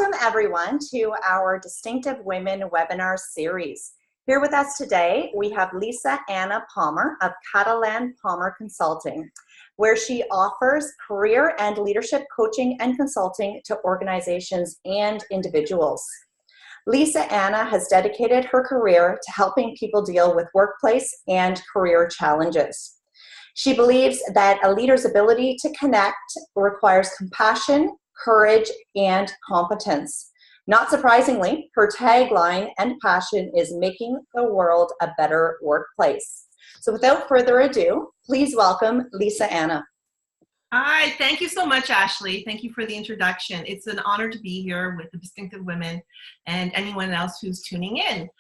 Welcome everyone to our Distinctive Women webinar series. Here with us today, we have Lisa Anna Palmer of Catalan Palmer Consulting, where she offers career and leadership coaching and consulting to organizations and individuals. Lisa Anna has dedicated her career to helping people deal with workplace and career challenges. She believes that a leader's ability to connect requires compassion, courage, and competence. Not surprisingly, her tagline and passion is making the world a better workplace. So without further ado, please welcome Lisa Anna. Hi, thank you so much, Ashley. Thank you for the introduction. It's an honor to be here with the Distinctive Women and anyone else who's tuning in.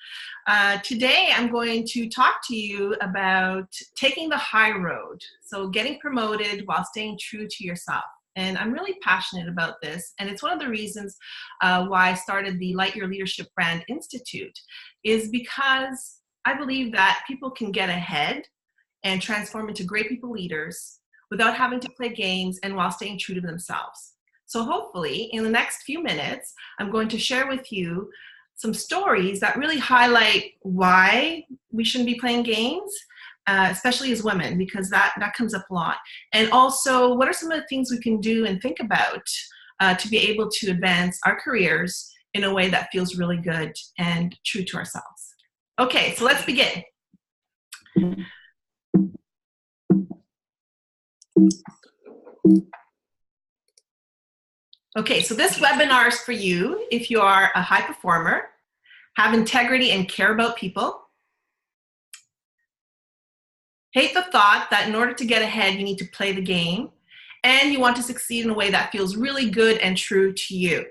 Today, I'm going to talk to you about taking the high road. So getting promoted while staying true to yourself. And I'm really passionate about this. And it's one of the reasons why I started the Light Your Leadership Brand Institute, is because I believe that people can get ahead and transform into great people leaders without having to play games and while staying true to themselves. So hopefully in the next few minutes, I'm going to share with you some stories that really highlight why we shouldn't be playing games, especially as women, because that comes up a lot. And also, what are some of the things we can do and think about to be able to advance our careers in a way that feels really good and true to ourselves. Okay, so let's begin. Okay, so this webinar is for you if you are a high performer, have integrity and care about people, hate the thought that in order to get ahead, you need to play the game, and you want to succeed in a way that feels really good and true to you.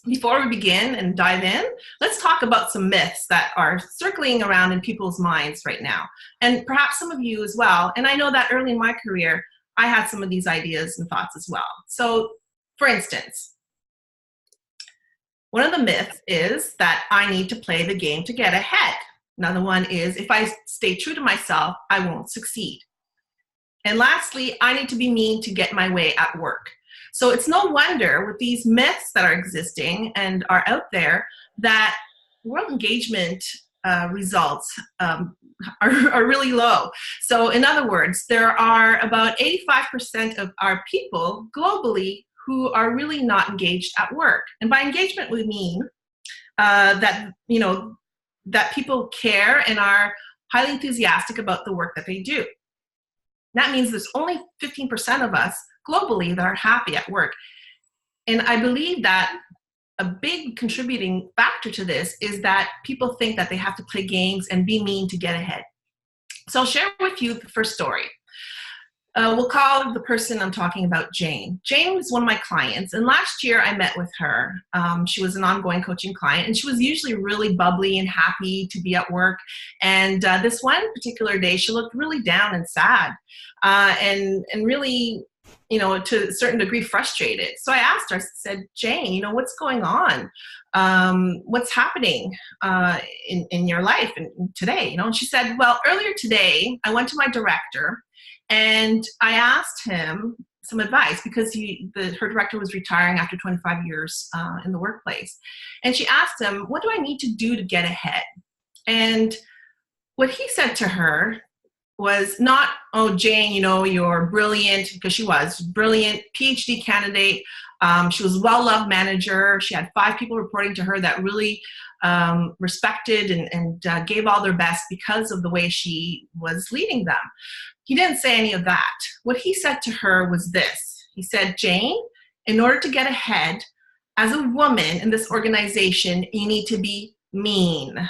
Before we begin and dive in, let's talk about some myths that are circling around in people's minds right now, and perhaps some of you as well. And I know that early in my career, I had some of these ideas and thoughts as well. So, for instance, one of the myths is that I need to play the game to get ahead. Another one is, if I stay true to myself, I won't succeed. And lastly, I need to be mean to get my way at work. So it's no wonder with these myths that are existing and are out there that world engagement results are really low. So in other words, there are about 85% of our people globally who are really not engaged at work. And by engagement, we mean that people care and are highly enthusiastic about the work that they do. That means there's only 15% of us globally that are happy at work. And I believe that a big contributing factor to this is that people think that they have to play games and be mean to get ahead. So I'll share with you the first story. We'll call the person I'm talking about Jane. Jane was one of my clients, and last year I met with her. She was an ongoing coaching client, and she was usually really bubbly and happy to be at work. And this one particular day, she looked really down and sad, and really, to a certain degree frustrated. So I asked her, I said, Jane, what's going on? What's happening in your life and today? And she said, well, earlier today, I went to my director and I asked him some advice because her director was retiring after 25 years in the workplace. And she asked him, what do I need to do to get ahead? And what he said to her was not, oh, Jane, you're brilliant, because she was brilliant, PhD candidate. She was a well-loved manager. She had 5 people reporting to her that really respected and gave all their best because of the way she was leading them. He didn't say any of that. What he said to her was this. He said, Jane, in order to get ahead, as a woman in this organization, you need to be mean.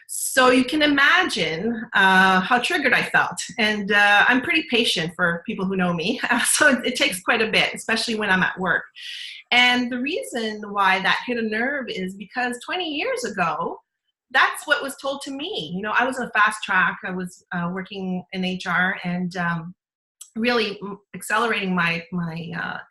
So you can imagine how triggered I felt. And I'm pretty patient for people who know me. So it takes quite a bit, especially when I'm at work. And the reason why that hit a nerve is because 20 years ago, that's what was told to me. I was on a fast track. I was working in HR and really accelerating my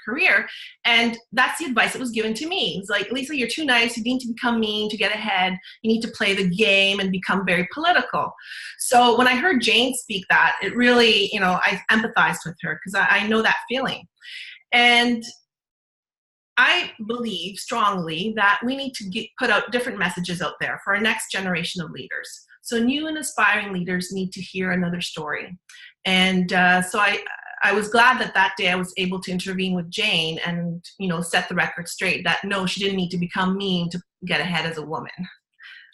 career. And that's the advice that was given to me. It's like, Lisa, you're too nice. You need to become mean to get ahead. You need to play the game and become very political. So when I heard Jane speak that, it really, I empathized with her because I know that feeling. And I believe strongly that we need to put out different messages out there for our next generation of leaders. So new and aspiring leaders need to hear another story. And so I was glad that that day I was able to intervene with Jane and, set the record straight that no, she didn't need to become mean to get ahead as a woman.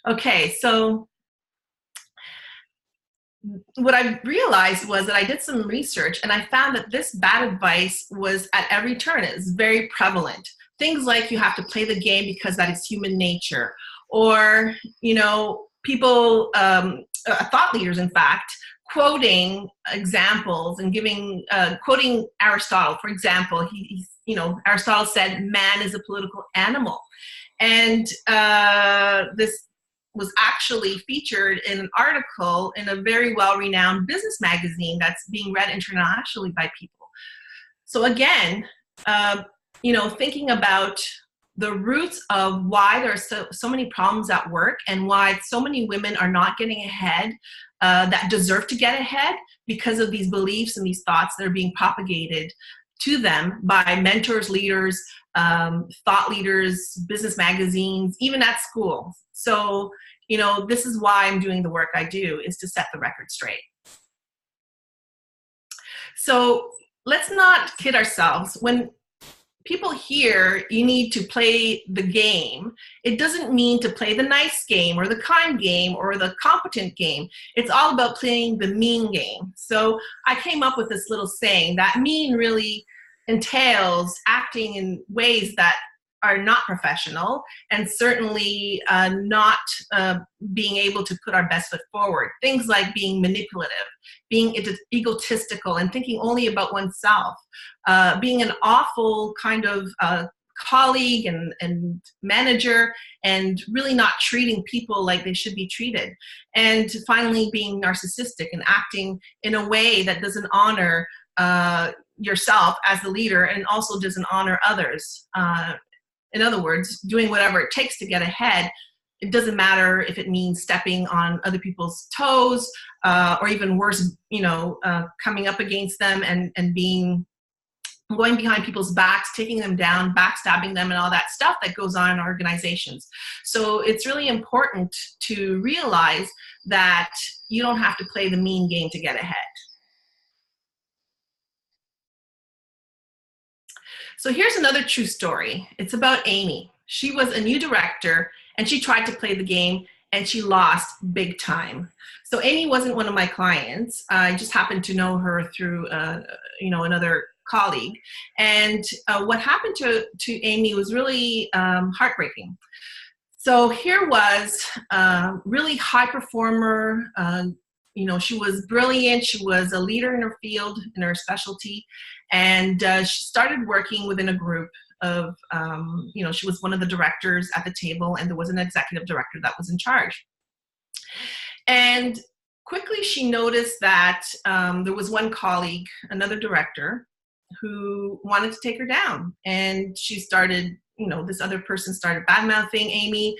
Okay, so what I realized was that I did some research and I found that this bad advice was at every turn. It was very prevalent. Things like you have to play the game because that is human nature, or, people, thought leaders, in fact, quoting examples and quoting Aristotle. For example, Aristotle said man is a political animal. And this was actually featured in an article in a very well-renowned business magazine that's being read internationally by people. So again, thinking about the roots of why there are so many problems at work and why so many women are not getting ahead that deserve to get ahead because of these beliefs and these thoughts that are being propagated to them by mentors, leaders, thought leaders, business magazines, even at school. So, this is why I'm doing the work I do, is to set the record straight. So let's not kid ourselves. When people hear you need to play the game, it doesn't mean to play the nice game or the kind game or the competent game. It's all about playing the mean game. So I came up with this little saying that mean really entails acting in ways that are not professional and certainly not being able to put our best foot forward. Things like being manipulative, being egotistical and thinking only about oneself, being an awful kind of colleague and manager, and really not treating people like they should be treated. And finally, being narcissistic and acting in a way that doesn't honor yourself as the leader and also doesn't honor others. In other words, doing whatever it takes to get ahead. It doesn't matter if it means stepping on other people's toes, or even worse, coming up against them and going behind people's backs, taking them down, backstabbing them, and all that stuff that goes on in organizations. So it's really important to realize that you don't have to play the mean game to get ahead. So here's another true story. It's about Amy. She was a new director and she tried to play the game and she lost big time. So Amy wasn't one of my clients. I just happened to know her through another colleague. And what happened to Amy was really heartbreaking. So here was a really high performer. She was brilliant. She was a leader in her field, in her specialty. And she started working within a group of, she was one of the directors at the table, and there was an executive director that was in charge. And quickly she noticed that there was one colleague, another director, who wanted to take her down. And she started, this other person started bad-mouthing Amy,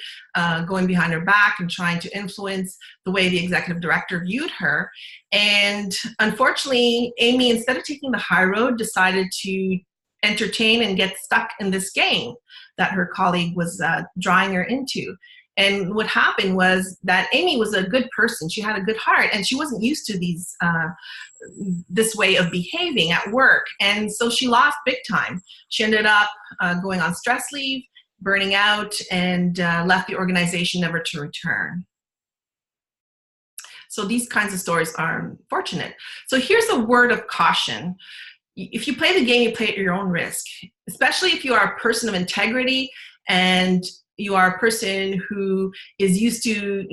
going behind her back and trying to influence the way the executive director viewed her. And unfortunately, Amy, instead of taking the high road, decided to entertain and get stuck in this game that her colleague was drawing her into. And what happened was that Amy was a good person. She had a good heart, and she wasn't used to this way of behaving at work. And so she lost big time. She ended up going on stress leave, burning out, and left the organization never to return. So these kinds of stories are unfortunate. So here's a word of caution. If you play the game, you play at your own risk, especially if you are a person of integrity and you are a person who is used to,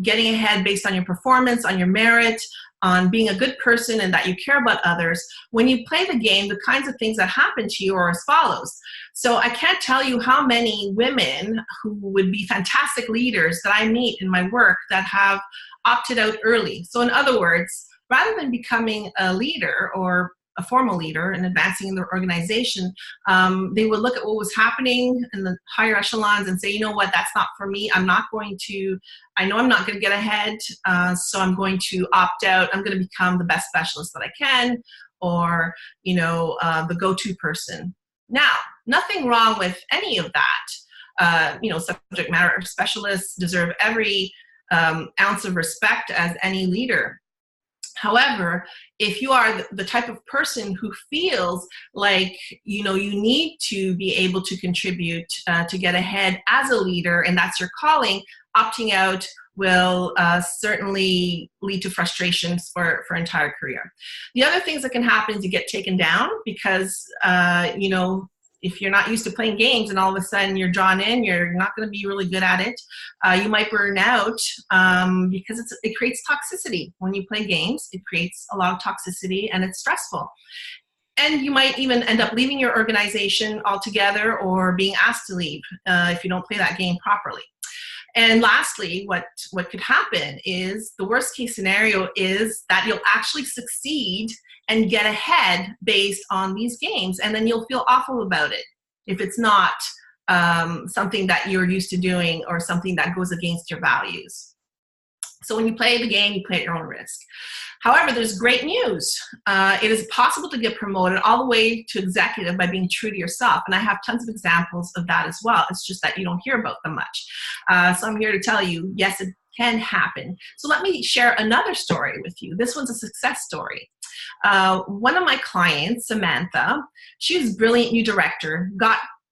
getting ahead based on your performance, on your merit, on being a good person, and that you care about others. When you play the game, the kinds of things that happen to you are as follows. So I can't tell you how many women who would be fantastic leaders that I meet in my work that have opted out early. So in other words, rather than becoming a leader or a formal leader and advancing in their organization, they would look at what was happening in the higher echelons and say, you know what, that's not for me. I know I'm not going to get ahead, so I'm going to opt out. I'm going to become the best specialist that I can, or, the go-to person. Now, Nothing wrong with any of that. Subject matter specialists deserve every ounce of respect as any leader. However, if you are the type of person who feels like, you need to be able to contribute to get ahead as a leader, and that's your calling, opting out will certainly lead to frustrations for entire career. The other things that can happen is you get taken down because, if you're not used to playing games and all of a sudden you're drawn in, you're not going to be really good at it. You might burn out because it creates toxicity. When you play games, it creates a lot of toxicity and it's stressful. And you might even end up leaving your organization altogether or being asked to leave if you don't play that game properly. And lastly, what could happen is the worst case scenario is that you'll actually succeed and get ahead based on these games, and then you'll feel awful about it if it's not something that you're used to doing or something that goes against your values. So when you play the game, you play at your own risk. However, there's great news. It is possible to get promoted all the way to executive by being true to yourself. And I have tons of examples of that as well. It's just that you don't hear about them much. So I'm here to tell you, yes, it can happen. So let me share another story with you. This one's a success story. One of my clients, Samantha, she was a brilliant new director,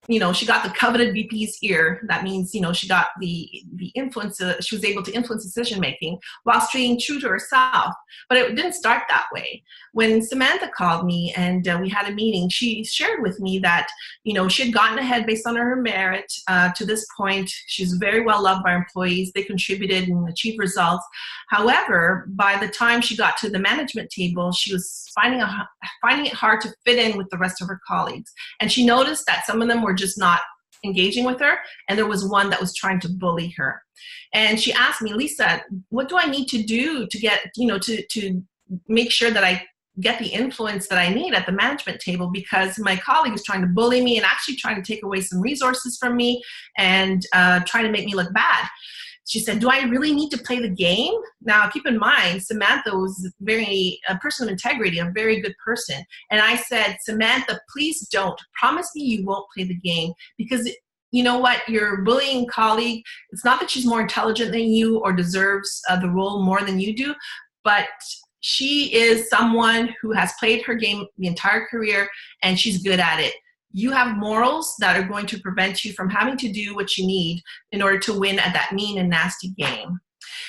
she got the coveted VP's ear. That means, she got the influence, she was able to influence decision-making while staying true to herself. But it didn't start that way. When Samantha called me and we had a meeting, she shared with me that, she had gotten ahead based on her merit to this point. She's very well loved by employees. They contributed and achieved results. However, by the time she got to the management table, she was finding it hard to fit in with the rest of her colleagues. And she noticed that some of them were just not engaging with her, and there was one that was trying to bully her. And she asked me, Lisa, what do I need to do to get, to make sure that I get the influence that I need at the management table, because my colleague is trying to bully me and actually trying to take away some resources from me and trying to make me look bad. She said, do I really need to play the game? Now, keep in mind, Samantha was a person of integrity, a very good person. And I said, Samantha, please don't. Promise me you won't play the game, because you know what? Your bullying colleague, it's not that she's more intelligent than you or deserves the role more than you do, but she is someone who has played her game the entire career and she's good at it. You have morals that are going to prevent you from having to do what you need in order to win at that mean and nasty game.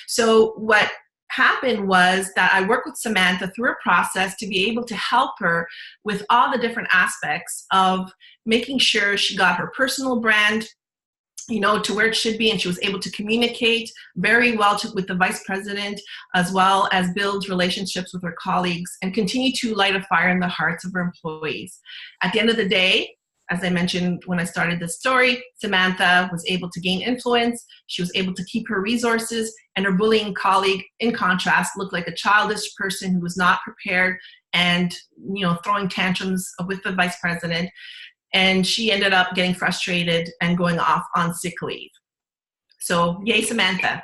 So what happened was that I worked with Samantha through a process to be able to help her with all the different aspects of making sure she got her personal brand, to where it should be, and she was able to communicate very well with the vice president, as well as build relationships with her colleagues and continue to light a fire in the hearts of her employees. At the end of the day, as I mentioned when I started this story, Samantha was able to gain influence. She was able to keep her resources, and her bullying colleague, in contrast, looked like a childish person who was not prepared and, throwing tantrums with the vice president. And she ended up getting frustrated and going off on sick leave. So yay, Samantha.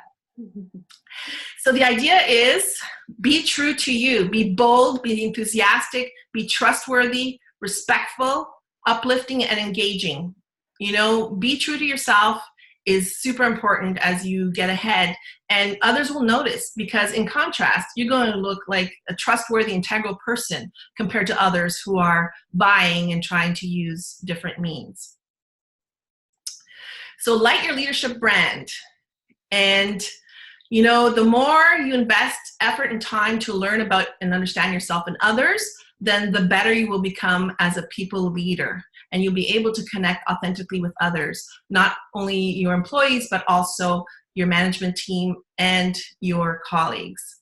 So the idea is, be true to you. Be bold, be enthusiastic, be trustworthy, respectful, uplifting, and engaging. Be true to yourself is super important as you get ahead, and others will notice, because in contrast, you're going to look like a trustworthy, integral person compared to others who are vying and trying to use different means. So light your leadership brand. And the more you invest effort and time to learn about and understand yourself and others, then the better you will become as a people leader. And you'll be able to connect authentically with others, not only your employees, but also your management team and your colleagues.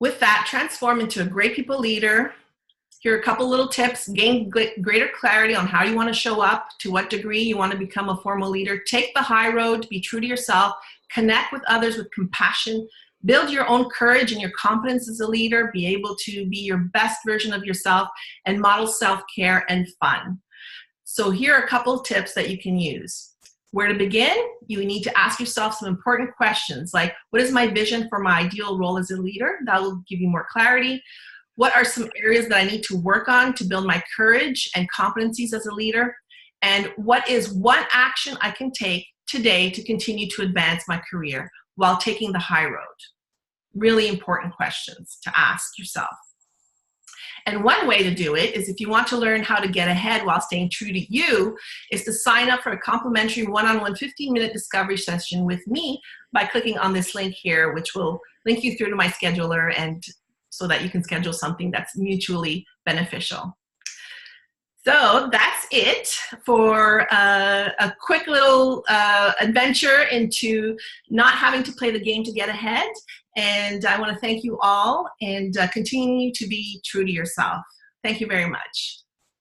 With that, transform into a great people leader. Here are a couple little tips. Gain greater clarity on how you want to show up, to what degree you want to become a formal leader. Take the high road, be true to yourself, connect with others with compassion, build your own courage and your confidence as a leader, be able to be your best version of yourself, and model self-care and fun. So here are a couple of tips that you can use. Where to begin? You need to ask yourself some important questions like, what is my vision for my ideal role as a leader? That will give you more clarity. What are some areas that I need to work on to build my courage and competencies as a leader? And what is one action I can take today to continue to advance my career while taking the high road? Really important questions to ask yourself. And one way to do it is, if you want to learn how to get ahead while staying true to you, is to sign up for a complimentary one-on-one 15-minute discovery session with me by clicking on this link here, which will link you through to my scheduler, and so that you can schedule something that's mutually beneficial. So that's it for a quick little adventure into not having to play the game to get ahead. And I want to thank you all, and continue to be true to yourself. Thank you very much.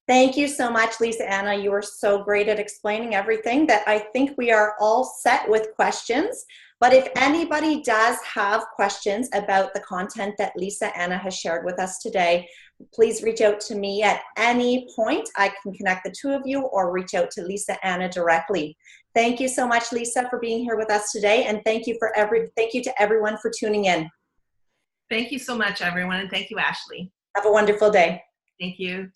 Thank you so much, Lisa Anna. You were so great at explaining everything that I think we are all set with questions. But if anybody does have questions about the content that Lisa Anna has shared with us today, please reach out to me at any point. I can connect the two of you, or reach out to Lisa Anna directly. Thank you so much, Lisa, for being here with us today, and thank you to everyone for tuning in. Thank you so much, everyone, and thank you, Ashley. Have a wonderful day. Thank you.